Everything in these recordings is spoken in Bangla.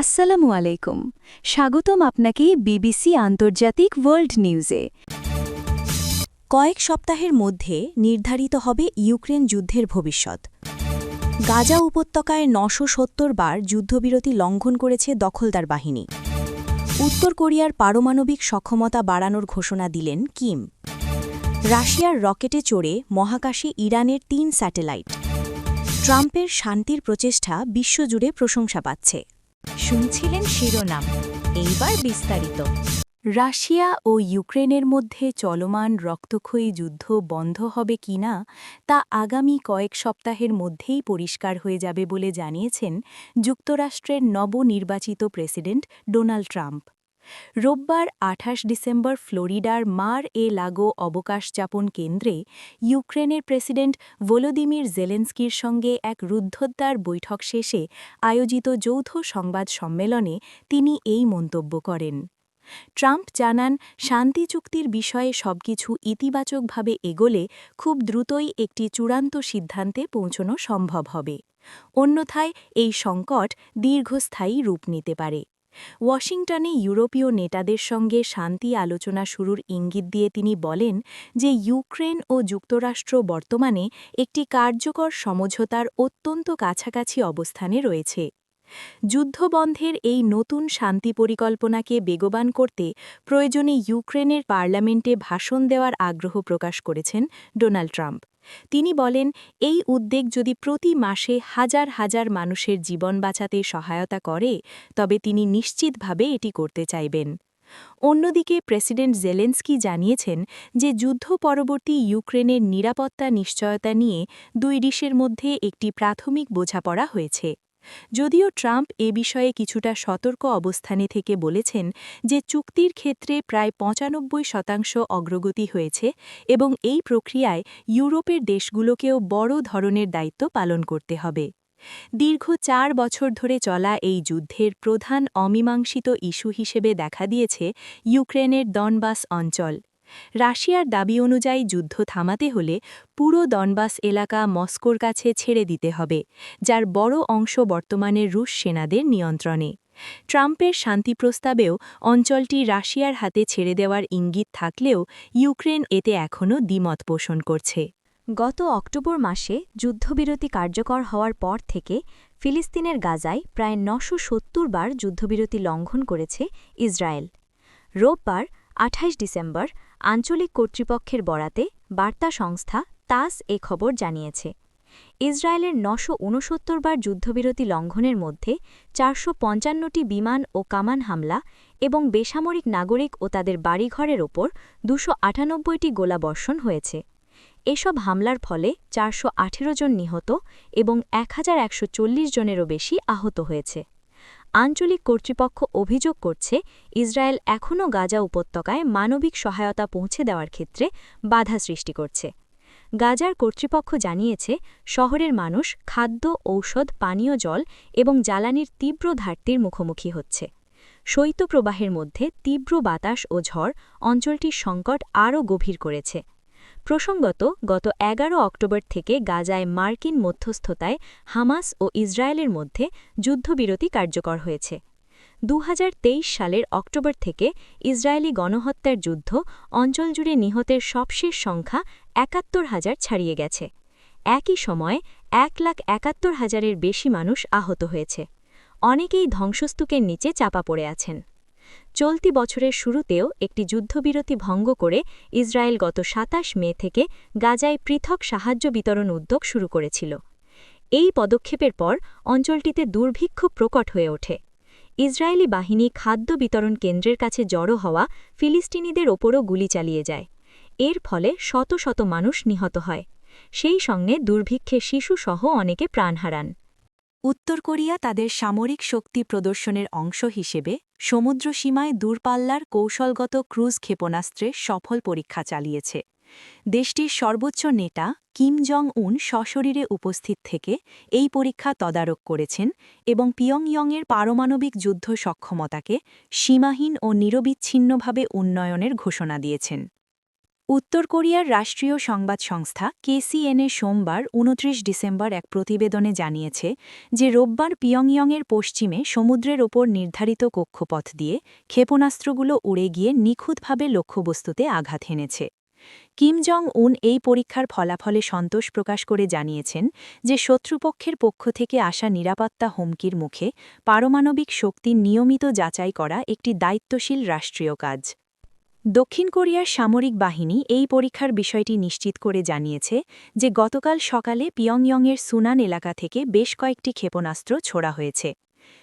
আসসালামু আলাইকুম। স্বাগতম আপনাকে বিবিসি আন্তর্জাতিক ওয়ার্ল্ড নিউজে। কয়েক সপ্তাহের মধ্যে নির্ধারিত হবে ইউক্রেন যুদ্ধের ভবিষ্যৎ। গাজা উপত্যকায় ৯৭০ বার যুদ্ধবিরতি লঙ্ঘন করেছে দখলদার বাহিনী। উত্তর কোরিয়ার পারমাণবিক সক্ষমতা বাড়ানোর ঘোষণা দিলেন কিম। রাশিয়ার রকেটে চড়ে মহাকাশে ইরানের ৩ স্যাটেলাইট। ট্রাম্পের শান্তির প্রচেষ্টা বিশ্বজুড়ে প্রশংসা পাচ্ছে। শুনছিলেন শিরোনাম, এইবার বিস্তারিত। রাশিয়া ও ইউক্রেনের মধ্যে চলমান রক্তক্ষয়ী যুদ্ধ বন্ধ হবে কিনা তা আগামী কয়েক সপ্তাহের মধ্যেই পরিষ্কার হয়ে যাবে বলে জানিয়েছেন যুক্তরাষ্ট্রের নবনির্বাচিত প্রেসিডেন্ট ডোনাল্ড ট্রাম্প। রোববার ২৮ ডিসেম্বর ফ্লোরিডার মার-এ-লাগো অবকাশযাপন কেন্দ্রে ইউক্রেনের প্রেসিডেন্ট ভলোদিমির জেলেন্সকির সঙ্গে এক রুদ্ধদ্বার বৈঠক শেষে আয়োজিত যৌথ সংবাদ সম্মেলনে তিনি এই মন্তব্য করেন। ট্রাম্প জানান, শান্তি চুক্তির বিষয়ে সবকিছু ইতিবাচকভাবে এগোলে খুব দ্রুতই একটি চূড়ান্ত সিদ্ধান্তে পৌঁছানো সম্ভব হবে। অন্যথায় এই সংকট দীর্ঘস্থায়ী রূপ নিতে পারে। ওয়াশিংটনে ইউরোপীয় নেতাদের সঙ্গে শান্তি আলোচনা শুরুর ইঙ্গিত দিয়ে তিনি বলেন যে ইউক্রেন ও যুক্তরাষ্ট্র বর্তমানে একটি কার্যকর সমঝোতার অত্যন্ত কাছাকাছি অবস্থানে রয়েছে। যুদ্ধবন্ধের এই নতুন শান্তি পরিকল্পনাকে বেগবান করতে প্রয়োজনে ইউক্রেনের পার্লামেন্টে ভাষণ দেওয়ার আগ্রহ প্রকাশ করেছেন ডোনাল্ড ট্রাম্প। তিনি বলেন, এই উদ্যোগ যদি প্রতি মাসে হাজার হাজার মানুষের জীবন বাঁচাতে সহায়তা করে তবে তিনি নিশ্চিতভাবে এটি করতে চাইবেন। অন্যদিকে প্রেসিডেন্ট জেলেন্সকি জানিয়েছেন যে যুদ্ধ পরবর্তী ইউক্রেনের নিরাপত্তা নিশ্চয়তা নিয়ে দুই দেশের মধ্যে একটি প্রাথমিক বোঝাপড়া হয়েছে। যদিও ট্রাম্প এ বিষয়ে কিছুটা সতর্ক অবস্থানে থেকে বলেছেন যে চুক্তির ক্ষেত্রে প্রায় ৯৫% অগ্রগতি হয়েছে এবং এই প্রক্রিয়ায় ইউরোপের দেশগুলোকেও বড় ধরনের দায়িত্ব পালন করতে হবে। দীর্ঘ ৪ বছর ধরে চলা এই যুদ্ধের প্রধান অমীমাংসিত ইস্যু হিসেবে দেখা দিয়েছে ইউক্রেনের দনবাস অঞ্চল। রাশিয়ার দাবি অনুযায়ী যুদ্ধ থামাতে হলে পুরো দনবাস এলাকা মস্কোর কাছে ছেড়ে দিতে হবে, যার বড় অংশ বর্তমানে রুশ সেনাদের নিয়ন্ত্রণে। ট্রাম্পের শান্তি প্রস্তাবেও অঞ্চলটি রাশিয়ার হাতে ছেড়ে দেওয়ার ইঙ্গিত থাকলেও ইউক্রেন এতে এখনও দ্বিমত পোষণ করছে। গত অক্টোবর মাসে যুদ্ধবিরতি কার্যকর হওয়ার পর থেকে ফিলিস্তিনের গাজায় প্রায় ৯৭০ বার যুদ্ধবিরতি লঙ্ঘন করেছে ইসরায়েল। রোববার ২৮ ডিসেম্বর আঞ্চলিক কর্তৃপক্ষের বরাতে বার্তা সংস্থা তাস এ খবর জানিয়েছে। ইসরায়েলের ৯৬৯ বার যুদ্ধবিরতি লঙ্ঘনের মধ্যে ৪৫৫টি বিমান ও কামান হামলা এবং বেসামরিক নাগরিক ও তাদের বাড়িঘরের ওপর ২৯৮টি গোলাবর্ষণ হয়েছে। এসব হামলার ফলে ৪১৮ জন নিহত এবং ১১৪০ জনেরও বেশি আহত হয়েছে। আঞ্চলিক কর্তৃপক্ষ অভিযোগ করছে ইসরায়েল এখনও গাজা উপত্যকায় মানবিক সহায়তা পৌঁছে দেওয়ার ক্ষেত্রে বাধা সৃষ্টি করছে। গাজার কর্তৃপক্ষ জানিয়েছে শহরের মানুষ খাদ্য, ঔষধ, পানীয় জল এবং জ্বালানির তীব্র ঘাটতির মুখোমুখি হচ্ছে। শৈত্যপ্রবাহের মধ্যে তীব্র বাতাস ও ঝড় অঞ্চলটির সংকট আরও গভীর করেছে। প্রসঙ্গত, গত ১১ অক্টোবর থেকে গাজায় মার্কিন মধ্যস্থতায় হামাস ও ইসরায়েলের মধ্যে যুদ্ধবিরতি কার্যকর হয়েছে। ২০২৩ সালের অক্টোবর থেকে ইসরায়েলি গণহত্যার যুদ্ধ অঞ্চলজুড়ে নিহতের সবশেষ সংখ্যা ৭১,০০০ ছাড়িয়ে গেছে। একই সময়ে ১,৭১,০০০-এর বেশি মানুষ আহত হয়েছে। অনেকেই ধ্বংসস্তূপের নিচে চাপা পড়ে আছেন। চলতি বছরের শুরুতেও একটি যুদ্ধবিরতি ভঙ্গ করে ইসরায়েল গত ২৭ মে থেকে গাজায় পৃথক সাহায্য বিতরণ উদ্যোগ শুরু করেছিল। এই পদক্ষেপের পর অঞ্চলটিতে দুর্ভিক্ষ প্রকট হয়ে ওঠে। ইসরায়েলি বাহিনী খাদ্য বিতরণ কেন্দ্রের কাছে জড়ো হওয়া ফিলিস্তিনিদের ওপরও গুলি চালিয়ে যায়। এর ফলে শত শত মানুষ নিহত হয়। সেই সঙ্গে দুর্ভিক্ষে শিশুসহ অনেকে প্রাণ হারান। উত্তর কোরিয়া তাদের সামরিক শক্তি প্রদর্শনের অংশ হিসেবে সমুদ্রসীমায় দূরপাল্লার কৌশলগত ক্রুজ ক্ষেপণাস্ত্রের সফল পরীক্ষা চালিয়েছে। দেশটির সর্বোচ্চ নেতা কিম জং উন সশরীরে উপস্থিত থেকে এই পরীক্ষা তদারক করেছেন এবং পিয়ংইয়ংয়ের পারমাণবিক যুদ্ধ সক্ষমতাকে সীমাহীন ও নিরবিচ্ছিন্নভাবে উন্নয়নের ঘোষণা দিয়েছেন। উত্তর কোরিয়ার রাষ্ট্রীয় সংবাদ সংস্থা KCNA সোমবার ২৯ ডিসেম্বর এক প্রতিবেদনে জানিয়েছে যে রোববার পিয়ংইয়ংয়ের পশ্চিমে সমুদ্রের ওপর নির্ধারিত কক্ষপথ দিয়ে ক্ষেপণাস্ত্রগুলো উড়ে গিয়ে নিখুঁতভাবে লক্ষ্যবস্তুতে আঘাত হেনেছে। কিম জং উন এই পরীক্ষার ফলাফলে সন্তোষ প্রকাশ করে জানিয়েছেন যে শত্রুপক্ষের পক্ষ থেকে আসা নিরাপত্তা হুমকির মুখে পারমাণবিক শক্তি নিয়মিত যাচাই করা একটি দায়িত্বশীল রাষ্ট্রীয় কাজ। দক্ষিণ কোরিয়ার সামরিক বাহিনী এই পরীক্ষার বিষয়টি নিশ্চিত করে জানিয়েছে যে গতকাল সকালে পিয়ংইয়ংয়ের সুনান এলাকা থেকে বেশ কয়েকটি ক্ষেপণাস্ত্র ছোড়া হয়েছে।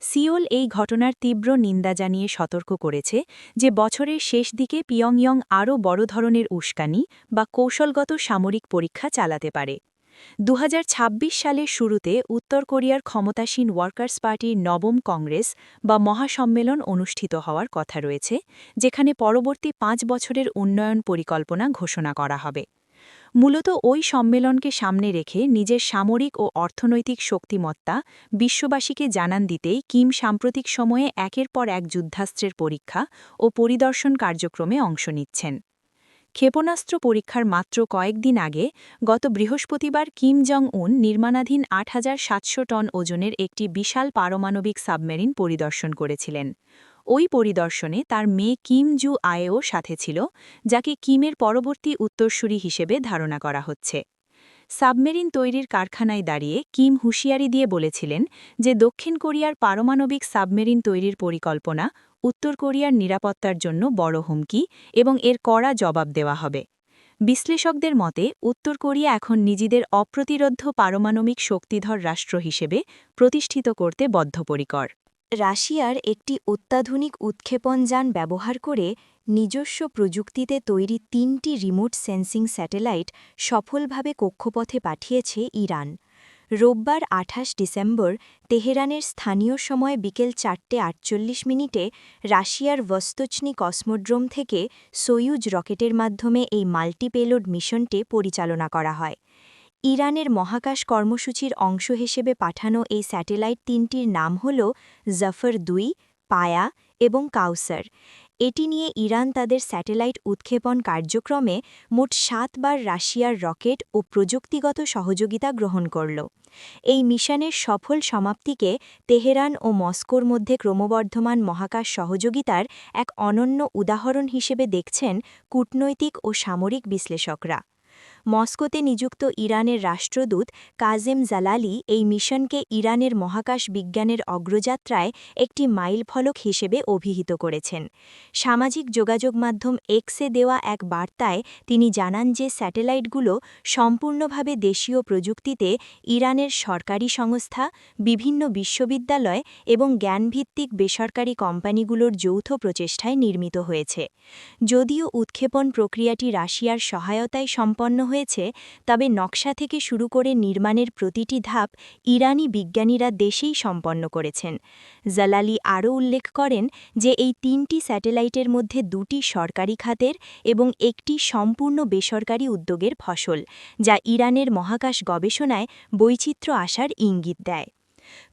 সিওল এই ঘটনার তীব্র নিন্দা জানিয়ে সতর্ক করেছে যে বছরের শেষ দিকে পিয়ংইয়ং আরও বড় ধরনের উস্কানি বা কৌশলগত সামরিক পরীক্ষা চালাতে পারে। ২০২৬ সালের শুরুতে উত্তর কোরিয়ার ক্ষমতাসীন ওয়ার্কার্স পার্টির নবম কংগ্রেস বা মহাসম্মেলন অনুষ্ঠিত হওয়ার কথা রয়েছে, যেখানে পরবর্তী ৫ বছরের উন্নয়ন পরিকল্পনা ঘোষণা করা হবে। মূলত ওই সম্মেলনকে সামনে রেখে নিজের সামরিক ও অর্থনৈতিক শক্তিমত্তা বিশ্ববাসীকে জানান দিতেই কিম সাম্প্রতিক সময়ে একের পর এক যুদ্ধাস্ত্রের পরীক্ষা ও পরিদর্শন কার্যক্রমে অংশ নিচ্ছেন। ক্ষেপণাস্ত্র পরীক্ষার মাত্র কয়েকদিন আগে গত বৃহস্পতিবার কিম জং উন নির্মাণাধীন ৮৭০০ টন ওজনের একটি বিশাল পারমাণবিক সাবমেরিন পরিদর্শন করেছিলেন। ওই পরিদর্শনে তার মেয়ে কিম জু আয়েও সাথে ছিল, যাকে কিমের পরবর্তী উত্তরসূরি হিসেবে ধারণা করা হচ্ছে। সাবমেরিন তৈরির কারখানায় দাঁড়িয়ে কিম হুঁশিয়ারি দিয়ে বলেছিলেন যে দক্ষিণ কোরিয়ার পারমাণবিক সাবমেরিন তৈরির পরিকল্পনা উত্তর কোরিয়ার নিরাপত্তার জন্য বড় হুমকি এবং এর কড়া জবাব দেওয়া হবে। বিশ্লেষকদের মতে উত্তর কোরিয়া এখন নিজেদের অপ্রতিরোধ্য পারমাণবিক শক্তিধর রাষ্ট্র হিসেবে প্রতিষ্ঠিত করতে বদ্ধপরিকর। রাশিয়ার একটি অত্যাধুনিক উৎক্ষেপণযান ব্যবহার করে নিজস্ব প্রযুক্তিতে তৈরি ৩টি রিমোট সেন্সিং স্যাটেলাইট সফলভাবে কক্ষপথে পাঠিয়েছে ইরান। রোববার ২৮ ডিসেম্বর তেহরানের স্থানীয় সময় বিকেল ৪:৪৮ রাশিয়ার ভস্তোচনি কসমোড্রোম থেকে সোয়ুজ রকেটের মাধ্যমে এই মাল্টিপেলোড মিশনটি পরিচালনা করা হয়। ইরানের মহাকাশ কর্মসূচির অংশ হিসেবে পাঠানো এই স্যাটেলাইট ৩টির নাম হল জাফর-২, পায়া এবং কাউসার। এটি নিয়ে ইরান তাদের স্যাটেলাইট উৎক্ষেপণ কার্যক্রমে মোট ৭ বার রাশিয়ার রকেট ও প্রযুক্তিগত সহযোগিতা গ্রহণ করল। এই মিশনের সফল সমাপ্তিকে তেহরান ও মস্কোর মধ্যে ক্রমবর্ধমান মহাকাশ সহযোগিতার এক অনন্য উদাহরণ হিসেবে দেখছেন কূটনৈতিক ও সামরিক বিশ্লেষকরা। মস্কোতে নিযুক্ত ইরানের রাষ্ট্রদূত কাজেম জালালি এই মিশনকে ইরানের মহাকাশ বিজ্ঞানের অগ্রযাত্রায় একটি মাইলফলক হিসেবে অভিহিত করেছেন। সামাজিক যোগাযোগ মাধ্যম এক্সে দেওয়া এক বার্তায় তিনি জানান যে স্যাটেলাইটগুলো সম্পূর্ণভাবে দেশীয় প্রযুক্তিতে ইরানের সরকারি সংস্থা, বিভিন্ন বিশ্ববিদ্যালয় এবং জ্ঞানভিত্তিক বেসরকারি কোম্পানিগুলোর যৌথ প্রচেষ্টায় নির্মিত হয়েছে। যদিও উৎক্ষেপণ প্রক্রিয়াটি রাশিয়ার সহায়তায় সম্পন্ন হয়েছে, তবে নকশা থেকে শুরু করে নির্মাণের প্রতিটি ধাপ ইরানি বিজ্ঞানীরা দেশেই সম্পন্ন করেছেন। জালালি আরও উল্লেখ করেন যে এই ৩টি স্যাটেলাইটের মধ্যে ২টি সরকারি খাতের এবং একটি সম্পূর্ণ বেসরকারি উদ্যোগের ফসল, যা ইরানের মহাকাশ গবেষণায় বৈচিত্র্য আসার ইঙ্গিত দেয়।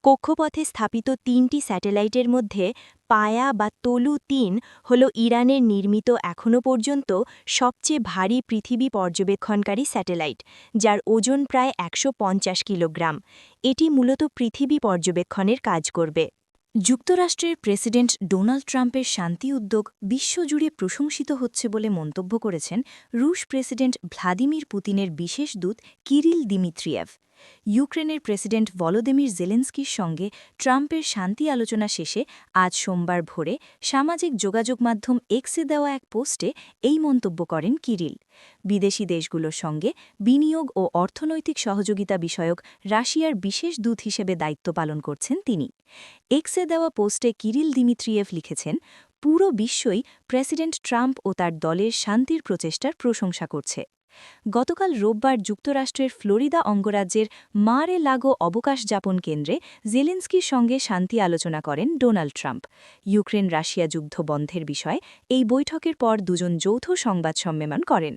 কক্ষপথে স্থাপিত ৩টি স্যাটেলাইটের মধ্যে পায়া বা তলু-৩ হল ইরানের নির্মিত এখনও পর্যন্ত সবচেয়ে ভারী পৃথিবী পর্যবেক্ষণকারী স্যাটেলাইট, যার ওজন প্রায় ১৫০ কিলোগ্রাম। এটি মূলত পৃথিবী পর্যবেক্ষণের কাজ করবে। যুক্তরাষ্ট্রের প্রেসিডেন্ট ডোনাল্ড ট্রাম্পের শান্তি উদ্যোগ বিশ্বজুড়ে প্রশংসিত হচ্ছে বলে মন্তব্য করেছেন রুশ প্রেসিডেন্ট ভ্লাদিমির পুতিনের বিশেষ দূত কিরিল দিমিত্রিয়েভ। ইউক্রেনের প্রেসিডেন্ট ভলোদিমির জেলেন্সকির সঙ্গে ট্রাম্পের শান্তি আলোচনা শেষে আজ সোমবার ভোরে সামাজিক যোগাযোগ মাধ্যম এক্সে দেওয়া এক পোস্টে এই মন্তব্য করেন কিরিল। বিদেশি দেশগুলোর সঙ্গে বিনিয়োগ ও অর্থনৈতিক সহযোগিতা বিষয়ক রাশিয়ার বিশেষ দূত হিসেবে দায়িত্ব পালন করছেন তিনি। এক্সে দেওয়া পোস্টে কিরিল দিমিত্রিয়েভ লিখেছেন, পুরো বিশ্বই প্রেসিডেন্ট ট্রাম্প ও তার দলের শান্তির প্রচেষ্টার প্রশংসা করছে। গতকাল রোববার যুক্তরাষ্ট্রের ফ্লোরিদা অঙ্গরাজ্যের মার-এ-লাগো অবকাশ যাপন কেন্দ্রে জেলেন্সকির সঙ্গে শান্তি আলোচনা করেন ডোনাল্ড ট্রাম্প। ইউক্রেন রাশিয়া যুদ্ধ বন্ধের বিষয়ে এই বৈঠকের পর দুজন যৌথ সংবাদ সম্মেলন করেন।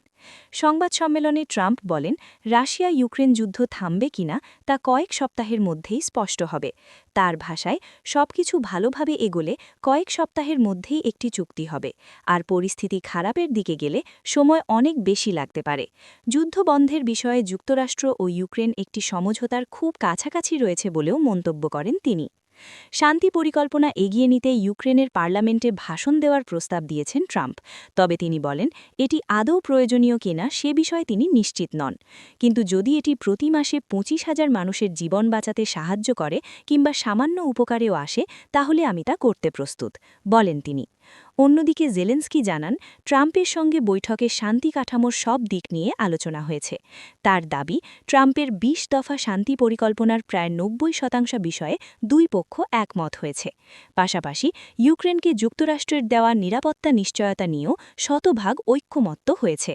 সংবাদ সম্মেলনে ট্রাম্প বলেন, রাশিয়া ইউক্রেন যুদ্ধ থামবে কিনা তা কয়েক সপ্তাহের মধ্যেই স্পষ্ট হবে। তার ভাষায়, সবকিছু ভালোভাবে এগোলে কয়েক সপ্তাহের মধ্যেই একটি চুক্তি হবে, আর পরিস্থিতি খারাপের দিকে গেলে সময় অনেক বেশি লাগতে পারে। যুদ্ধ বন্ধের বিষয়ে যুক্তরাষ্ট্র ও ইউক্রেন একটি সমঝোতার খুব কাছাকাছি রয়েছে বলেও মন্তব্য করেন তিনি। শান্তি পরিকল্পনা এগিয়ে নিতে ইউক্রেনের পার্লামেন্টে ভাষণ দেওয়ার প্রস্তাব দিয়েছেন ট্রাম্প। তবে তিনি বলেন, এটি আদৌ প্রয়োজনীয় কিনা সে বিষয়ে তিনি নিশ্চিত নন। কিন্তু যদি এটি প্রতি মাসে 25,000 মানুষের জীবন বাঁচাতে সাহায্য করে কিংবা সামান্য উপকারেও আসে, তাহলে আমি তা করতে প্রস্তুত, বলেন তিনি। অন্যদিকে জেলেন্সকি জানান, ট্রাম্পের সঙ্গে বৈঠকে শান্তি কাঠামোর সব দিক নিয়ে আলোচনা হয়েছে। তার দাবি, ট্রাম্পের 20 দফা শান্তি পরিকল্পনার প্রায় 90% বিষয়ে দুই পক্ষ একমত হয়েছে। পাশাপাশি ইউক্রেনকে যুক্তরাষ্ট্রের দেওয়া নিরাপত্তা নিশ্চয়তা নিয়েও শতভাগ ঐক্যমত্য হয়েছে।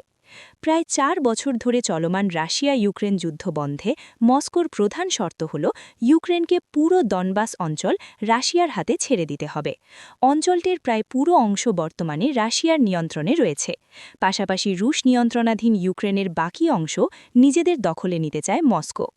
প্রায় 4 বছর ধরে চলমান রাশিয়া ইউক্রেন যুদ্ধ বন্ধে মস্কোর প্রধান শর্ত হল ইউক্রেনকে পুরো দনবাস অঞ্চল রাশিয়ার হাতে ছেড়ে দিতে হবে। অঞ্চলটির প্রায় পুরো অংশ বর্তমানে রাশিয়ার নিয়ন্ত্রণে রয়েছে। পাশাপাশি রুশ নিয়ন্ত্রণাধীন ইউক্রেনের বাকি অংশ নিজেদের দখলে নিতে চায় মস্কো।